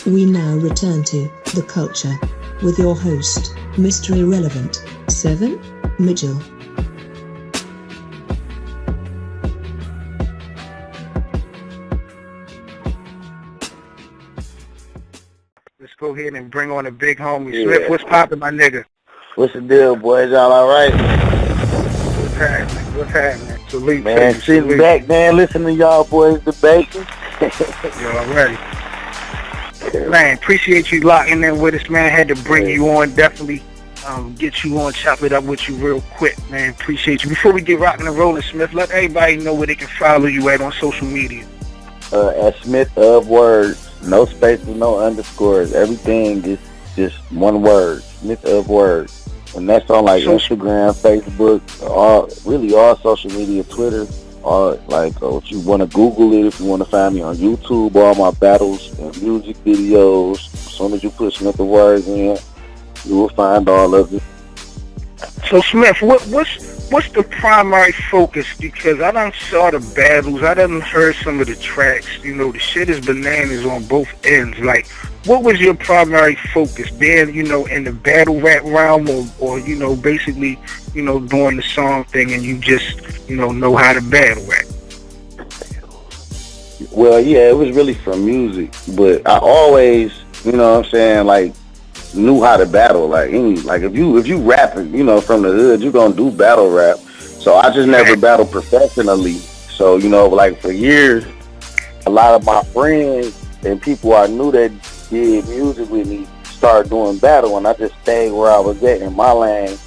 We now return to The Culture with your host, Mr. Irrelevant, 7, Mitchell. Let's go ahead and bring on the big homie. Smith, what's poppin', my nigga? What's the deal, boys? Y'all all right? What's happening? What's happening? Salute, man, sitting back, man, listening to y'all boys debating. You already. Man, appreciate you locking in with us, man. Had to bring you on, definitely get you on, chop it up with you real quick, man. Appreciate you. Before we get rocking and rolling, Smith, let everybody know where they can follow you at on social media. At SMITHOFWORDS, no spaces, no underscores. Everything is just one word, SMITHOFWORDS. And that's on like Instagram, Facebook, all social media, Twitter. If you want to Google it, if you want to find me on YouTube, all my battles and music videos. As soon as you put SMITHOFWORDS in, you will find all of it. So Smith, what's the primary focus? Because I done saw the battles, I done heard some of the tracks. You know, the shit is bananas on both ends. Like, what was your primary focus? Being, in the battle rap realm, or basically, doing the song thing, and you just, know how to battle rap? Well, yeah, it was really for music, but I always, knew how to battle. Like if you rapping, from the hood, you gonna do battle rap. So I just never battled professionally. So, for years, a lot of my friends and people I knew that did music with me started doing battle, and I just stayed where I was at in my lane.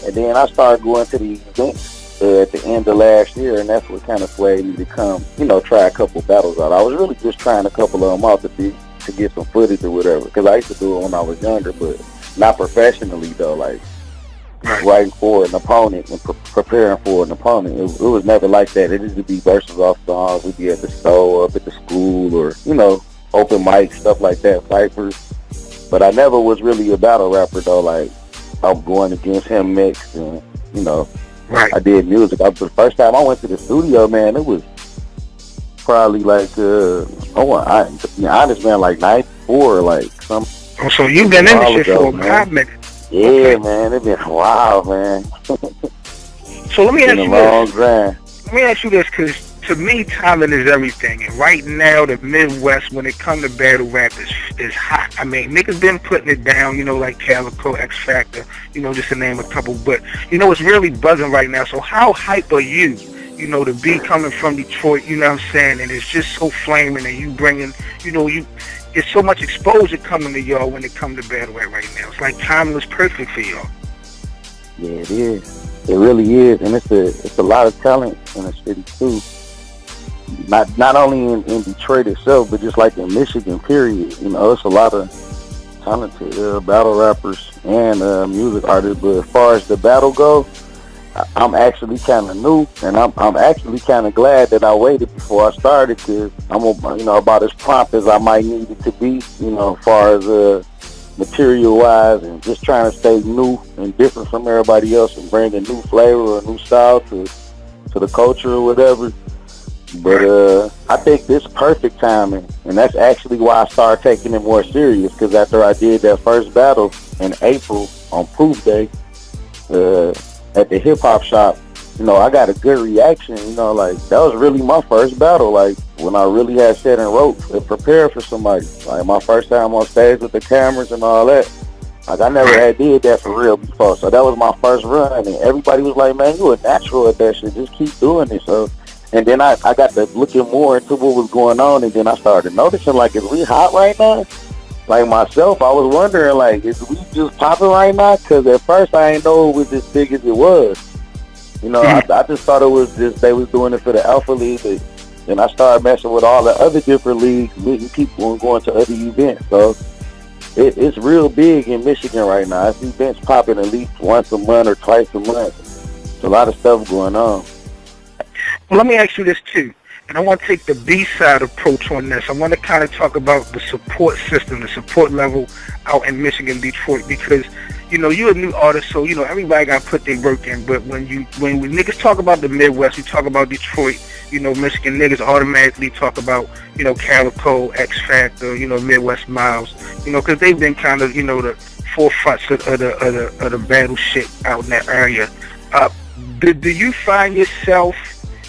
And then I started going to the events at the end of last year, and that's what kind of swayed me to come, try a couple battles out. I was really just trying a couple of them out to get some footage or whatever, because I used to do it when I was younger, but not professionally though, like writing for an opponent and preparing for an opponent. It was never like that. It used to be verses off songs. We'd be at the store, up at the school, or, open mic, stuff like that, ciphers. But I never was really a battle rapper though, like I'm going against him next, and, I did music. The first time I went to the studio, man, it was probably like honest, man, like 94, like some. Oh, so you've been in this shit for a hot minute. Yeah, okay. Man, it's been a while, man. So let me ask you this, because to me, talent is everything, and right now the Midwest, when it comes to battle rap, is hot. I mean, niggas been putting it down, like Calico, X Factor, just to name a couple, but it's really buzzing right now. So how hype are you? To be coming from Detroit, you know what I'm saying, and it's just so flaming, and you bringing, it's so much exposure coming to y'all when it comes to battle rap right now. It's like timing is perfect for y'all. Yeah, it is. It really is, and it's a lot of talent in the city too. Not only in Detroit itself, but just like in Michigan, period. It's a lot of talented battle rappers and music artists. But as far as the battle goes, I'm actually kind of new, and I'm actually kind of glad that I waited before I started, because I'm about as prompt as I might need it to be, as far as material-wise, and just trying to stay new and different from everybody else and bring a new flavor or a new style to the culture or whatever. But I think this is perfect timing, and that's actually why I started taking it more serious, because after I did that first battle in April on Proof Day, at the hip hop shop, I got a good reaction, like that was really my first battle, like when I really had sat and wrote and prepared for somebody, like my first time on stage with the cameras and all that. Like I never had did that for real before, so that was my first run, and everybody was like, man, you a natural at that shit, just keep doing it. So, and then I got to looking more into what was going on, and then I started noticing, like, is we hot right now? Like myself, I was wondering, like, is we just popping right now? Because at first I didn't know it was as big as it was. I just thought it was just they was doing it for the Alpha League. But then I started messing with all the other different leagues, meeting people and going to other events. So it's real big in Michigan right now. I see events popping at least once a month or twice a month. There's a lot of stuff going on. Well, let me ask you this too. And I want to take the B-side approach on this. I want to kind of talk about the support system, the support level out in Michigan, Detroit, because, you know, you're a new artist, so, you know, everybody got to put their work in. But when niggas talk about the Midwest, we talk about Detroit, you know, Michigan, niggas automatically talk about, you know, Calico, X Factor, you know, Midwest Miles, you know, because they've been kind of, you know, the forefronts of the battle shit out in that area. Do you find yourself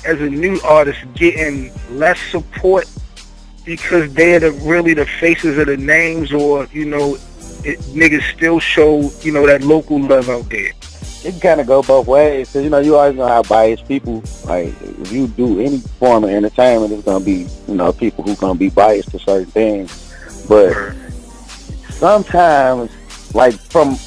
as a new artist getting less support because they're really the faces of the names, or, you know, niggas still show, you know, that local love out there? It can kind of go both ways, because, you know, you always know how biased people, like, if you do any form of entertainment, it's going to be, you know, people who going to be biased to certain things. But sometimes, like, from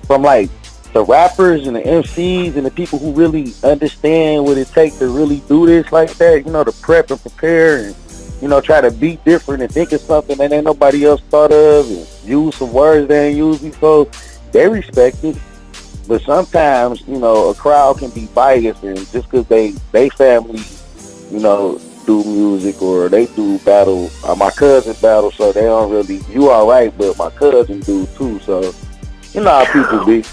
like, the rappers and the MCs and the people who really understand what it takes to really do this like that, you know, to prep and prepare and, you know, try to be different and think of something that ain't nobody else thought of and use some words they ain't used before, they respect it. But sometimes, you know, a crowd can be biased, and just because they family, you know, do music or they do battle, my cousin battle, so they don't really, you all right, but my cousin do too, so you know how people be.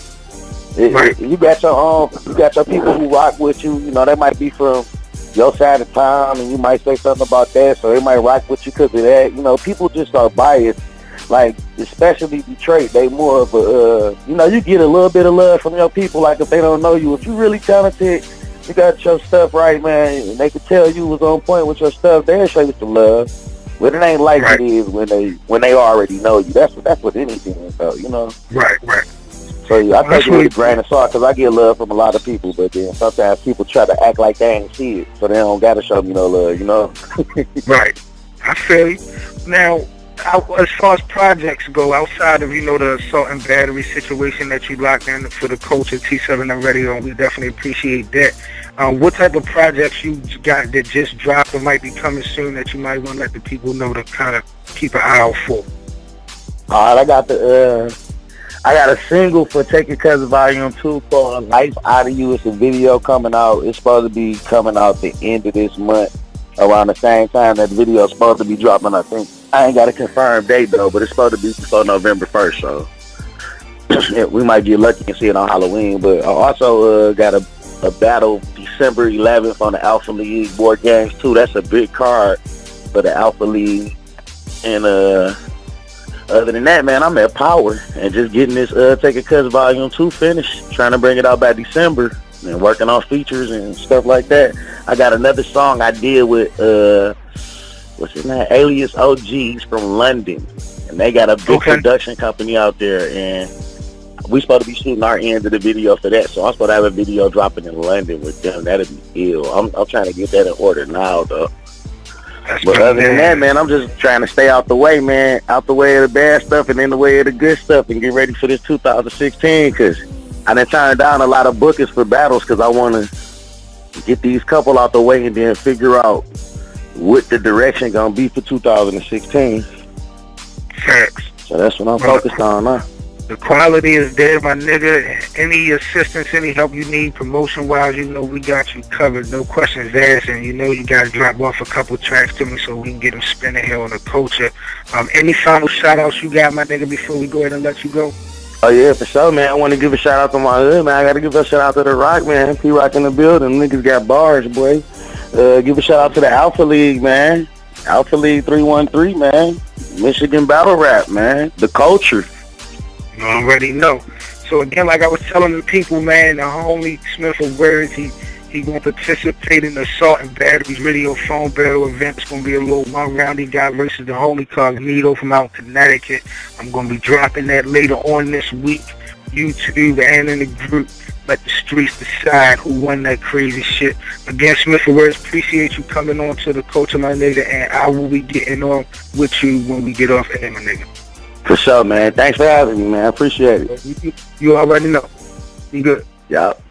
You got your people who rock with you, you know, they might be from your side of town, and you might say something about that, so they might rock with you because of that. You know, people just are biased. Like, especially Detroit, they more of a, you know, you get a little bit of love from your people. Like, if they don't know you, if you really talented, you got your stuff right, man, and they can tell you was on point with your stuff, they'll show you some love. But it ain't like it is when they already know you. That's what anything is, though, you know? Right. So yeah, I take it with a grain of salt, because I get love from a lot of people, but then sometimes people try to act like they ain't see it, so they don't got to show me no love, you know? Right. I feel you. Now, as far as projects go, outside of, you know, the assault and battery situation that you locked in for the Culture T7 and Radio, and we definitely appreciate that. What type of projects you got that just dropped or might be coming soon that you might want to let the people know to kind of keep an eye out for? All right, I got a single for Take Your Cousin Volume 2 called Life Out of You. It's a video coming out. It's supposed to be coming out the end of this month, around the same time that the video is supposed to be dropping, I think. I ain't got a confirmed date, though, but it's supposed to be before November 1st, so yeah, we might get lucky and see it on Halloween. But I also got a battle December 11th on the Alpha League Board Games 2. That's a big card for the Alpha League. And other than that, man, I'm at Power and just getting this Take Your Cousin Volume 2 finished, trying to bring it out by December and working on features and stuff like that. I got another song I did with what's his name, Alias OGs from London, and they got a big production company out there, and we supposed to be shooting our end of the video for that, so I'm supposed to have a video dropping in London with them. That'd be ill. I'm trying to get that in order now, though. But other than that, man, I'm just trying to stay out the way, man, out the way of the bad stuff and in the way of the good stuff, and get ready for this 2016, because I done turned down a lot of bookings for battles because I want to get these couple out the way and then figure out what the direction gonna be for 2016. Facts. So that's what I'm focused on now. The quality is there, my nigga. Any assistance, any help you need promotion-wise, you know we got you covered. No questions asked, and you know you got to drop off a couple tracks to me so we can get them spinning here on the Culture. Any final shout-outs you got, my nigga, before we go ahead and let you go? Oh, yeah, for sure, man. I want to give a shout-out to my hood, man. I got to give a shout-out to The Rock, man. P-Rock in the building. Niggas got bars, boy. Give a shout-out to the Alpha League, man. Alpha League 313, man. Michigan Battle Rap, man. The Culture. You already know. So, again, like I was telling the people, man, the homie Smith of Words, he going to participate in the Assault and Batteries Radio Phone Battle event. It's going to be a little one-round. He got versus the homie Cognito from out in Connecticut. I'm going to be dropping that later on this week. YouTube and in the group. Let the streets decide who won that crazy shit. Again, Smith of Words, appreciate you coming on to the Culture, my nigga, and I will be getting on with you when we get off air, my nigga. For sure, man. Thanks for having me, man. I appreciate it. You already know. You good. Yup.